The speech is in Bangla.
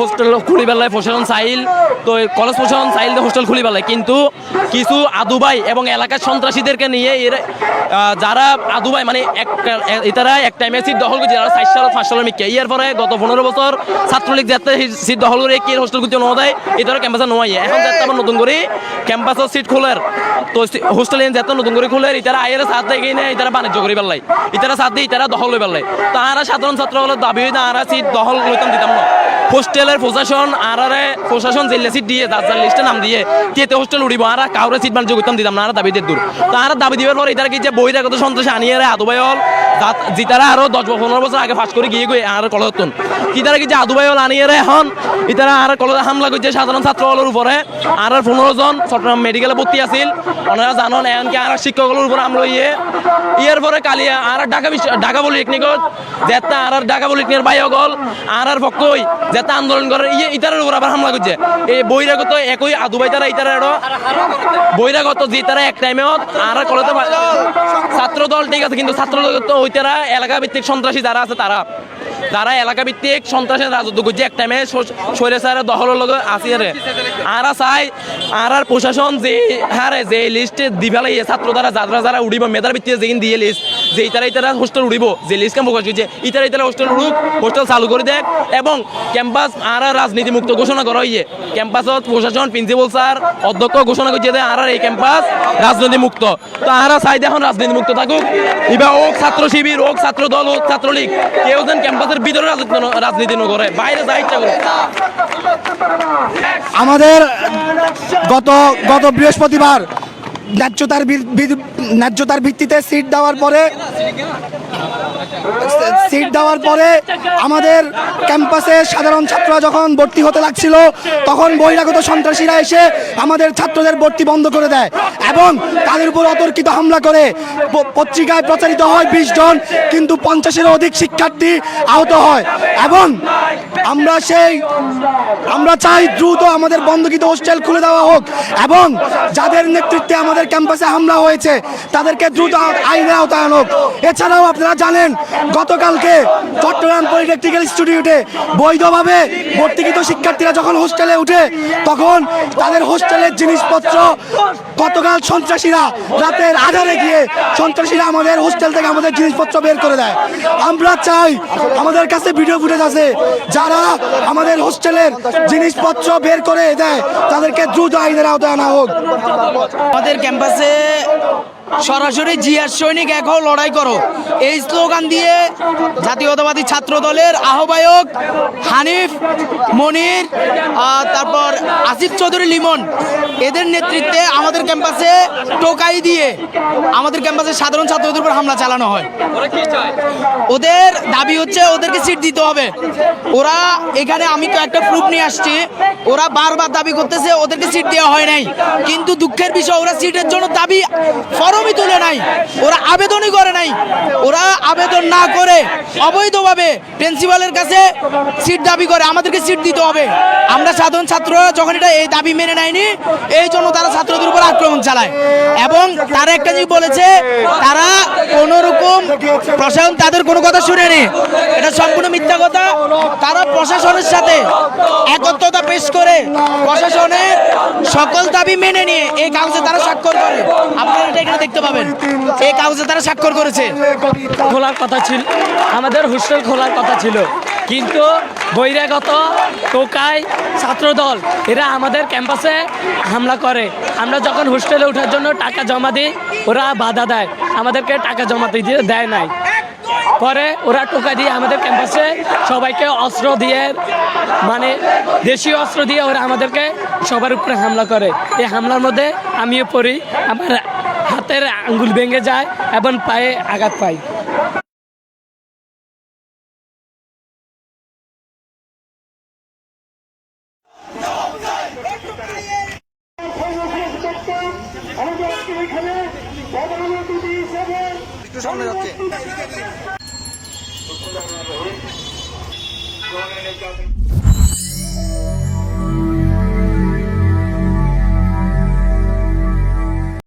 হোস্টেল খুলি পেলায় প্রশাসন চাইল তো কলেজ প্রশাসন চাইল হোস্টেল খুলি পেলায়, কিন্তু কিছু আদুবাই এবং এলাকার সন্ত্রাসীদেরকে নিয়ে যারা আদুবাই মানে এটারা এক টাইমে সিট দখল করছে, যারা 4 সাল 5 সালের মিকে ইয়ার পরে গত 15 বছর ছাত্রলীগ যাতে সিট দখল করে কি হোস্টেল করতে ন দেয় এটারা ক্যাম্পাসে নোয়াই এখন যাতে আবার নতুন করে ক্যাম্পাসের সিট খোলার তো হোস্টেল যাতে নতুন করে খুলে এটারা আয়ের সাথ দেখে নেয়, এটারা বাণিজ্য করে পেলাই, এটারা সাথ দিয়ে এটারা দখল হয়ে পেলাই। তারা সাধারণ ছাত্র হলে দাবি হয়ে তারা সিট দখল লইতাম দিতাম না। হোস্টেলের প্রশাসন প্রশাসন জেলে সিট দিয়ে যার লিস্টে নাম দিয়ে তেতে হোস্টেল উড়িব আর কাউরে সিট বাণিজ্য করতাম দিতাম না, আর দাবি দিয়ে দূর। তারা দাবি দিবার পর এটারা কি যে বহিরাগত সন্ত্রাসী আনিয়ে আদুবাই হল যেটারা আরো 10-15 বছর আগে ফাঁস করে গিয়ে আর কলতন কি তারা কি যে আদুবাই হল আনিয়ে এখন এটারা আর কলেজে হামলা করছে সাধারণ ছাত্র হলের উপরে। আর 15 জন চট্টগ্রাম মেডিকেলে ভর্তি আছিল, ওনারা জানেন এমনকি আর শিক্ষকগুলোর উপরে হামলা ইয়ের পরে কালিয়া আর ঢাকা পলিটেকনিকত যেটা আর ঢাকা পলিটেকনিকের বাইগল আর পক্ষই যেটা আন্দোলন করে ইতারের উপর আবার হামলা করছে। এই বহিরাগত একই আদুবাই তারা ইতারা বহিরাগত যে তারা এক টাইমে আর কলেজে ছাত্র দল ঠিক আছে, কিন্তু ছাত্র দল তো ওই তারা এলাকা ভিত্তিক সন্ত্রাসী যারা আছে তারা এলাকা ভিত্তিক সন্ত্রাসের রাজত্ব করছে এক টাইমে স্বৈরাচারের দখলের লগে আসি আর চাই আর প্রশাসন যে হারে যে লিস্টে দিবেলাই ছাত্র দ্বারা যারা উড়িব মেধার ভিত্তিতে যেদিন দিয়ে লিস্ট যে ইতারা হোস্টেল উড়িব যে লিস্ট কাম প্রকাশ করছে ইতারা হোস্টেল উড়ুক, হোস্টেল চালু করে দেখ এবং ক্যাম্পাস আর রাজনীতি মুক্ত ঘোষণা করা হইয়ে ক্যাম্পাসত প্রশাসন প্রিন্সিপাল স্যার অধ্যক্ষ ঘোষণা করছে যে আর এই ক্যাম্পাস রাজনীতি মুক্ত। তো আর চাই এখন রাজনীতি মুক্ত থাকুক, এবার হোক ছাত্র শিবির হোক ছাত্র দল হোক ছাত্রলীগ কেউ যেন ক্যাম্পাসের ভিতরে রাজনীতি ন করে বাইরে যা ইচ্ছা করে। আমাদের গত বৃহস্পতিবার ন্যায্যতার ভিত্তিতে সিট দেওয়ার পরে আমাদের ক্যাম্পাসে সাধারণ ছাত্ররা যখন ভর্তি হতে লাগছিল তখন বহিরাগত সন্ত্রাসীরা এসে আমাদের ছাত্রদের ভর্তি বন্ধ করে দেয় এবং তাদের উপর অতর্কিত হামলা করে। পত্রিকায় প্রচারিত হয় 20 জন, কিন্তু 50-এরও অধিক শিক্ষার্থী আহত হয় এবং আমরা চাই দ্রুত আমাদের বন্ধকৃত হোস্টেল খুলে দেওয়া হোক এবং যাদের নেতৃত্বে আমাদের ক্যাম্পাসে হামলা হয়েছে তাদেরকে দ্রুত আইনের আওতায় আনা হোক। এছাড়াও আপনারা জানেন গতকালকে চট্টগ্রাম পলিটেকনিক ইনস্টিটিউটে বৈধভাবে ভর্তিকৃত শিক্ষার্থীরা যখন হোস্টেলে উঠে তখন তাদের হোস্টেলের জিনিসপত্র গতকাল সন্ত্রাসীরা রাতের আধারে গিয়ে আমাদের হোস্টেল থেকে আমাদের জিনিসপত্র বের করে দেয়। আমরা চাই আমাদের কাছে ভিডিও ফুটেজ আছে, যারা আমাদের হোস্টেলের জিনিসপত্র বের করে দেয় তাদেরকে দ্রুত আইনের আওতায় আনা হোক। আমাদের ক্যাম্পাসে সরাসরি জিয়ার সৈনিক এক হও লড়াই করো এই স্লোগান দিয়ে জাতীয়তাবাদী ছাত্র দলের আহ্বায়ক হানিফ মনির তারপর আসিফ চৌধুরী লিমন এদের নেতৃত্বে আমাদের ক্যাম্পাসে টোকাই দিয়ে আমাদের ক্যাম্পাসে সাধারণ ছাত্রদের উপর হামলা চালানো হয়। ওদের দাবি হচ্ছে ওদেরকে সিট দিতে হবে। ওরা এখানে আমি তো একটা প্রুফ নিয়ে আসছি, ওরা বারবার দাবি করতেছে ওদেরকে সিট দেওয়া হয় নাই, কিন্তু দুঃখের বিষয় ওরা সিটের জন্য দাবি ফর্মই তুলে নাই, ওরা আবেদনই করে নাই। ওরা আবেদন না করে অবৈধভাবে প্রিন্সিপালের কাছে সিট দাবি করে আমাদেরকে সিট দিতে হবে। আমরা সাধারণ ছাত্ররা যখন এই দাবি মেনে নেয়নি এই জন্য তারা ছাত্রদের উপর আক্রমণ চালায় এবং তারা একটা জিনিস বলেছে তারা কোন রকম প্রশাসন তাদের কোনো কথা শুনেনি, এটা সম্পূর্ণ মিথ্যা কথা। তারা প্রশাসনের সাথে একত্রতা পেশ করে প্রশাসনের সকল দাবি মেনে নিয়ে এই কাগজে তারা স্বাক্ষর করে। আপনারা এটা এখানে দেখতে পাবেন, এই কাগজে তারা স্বাক্ষর করেছে। খোলার কথা ছিল, আমাদের হোস্টেল খোলার কথা ছিল, কিন্তু বহিরাগত টোকাই ছাত্রদল এরা আমাদের ক্যাম্পাসে হামলা করে। আমরা যখন হোস্টেলে ওঠার জন্য টাকা জমা দিই ওরা বাধা দেয়, আমাদেরকে টাকা জমাতে দিয়ে দেয় নাই। পরে ওরা টোকা দিয়ে আমাদের ক্যাম্পাসে সবাইকে অস্ত্র দিয়ে মানে দেশীয় অস্ত্র দিয়ে ওরা আমাদেরকে সবার উপরে হামলা করে। এই হামলার মধ্যে আমিও পড়ি, আমার হাতের আঙ্গুল ভেঙে যায় এবং পায়ে আঘাত পাই। একটু সামনে যাচ্ছে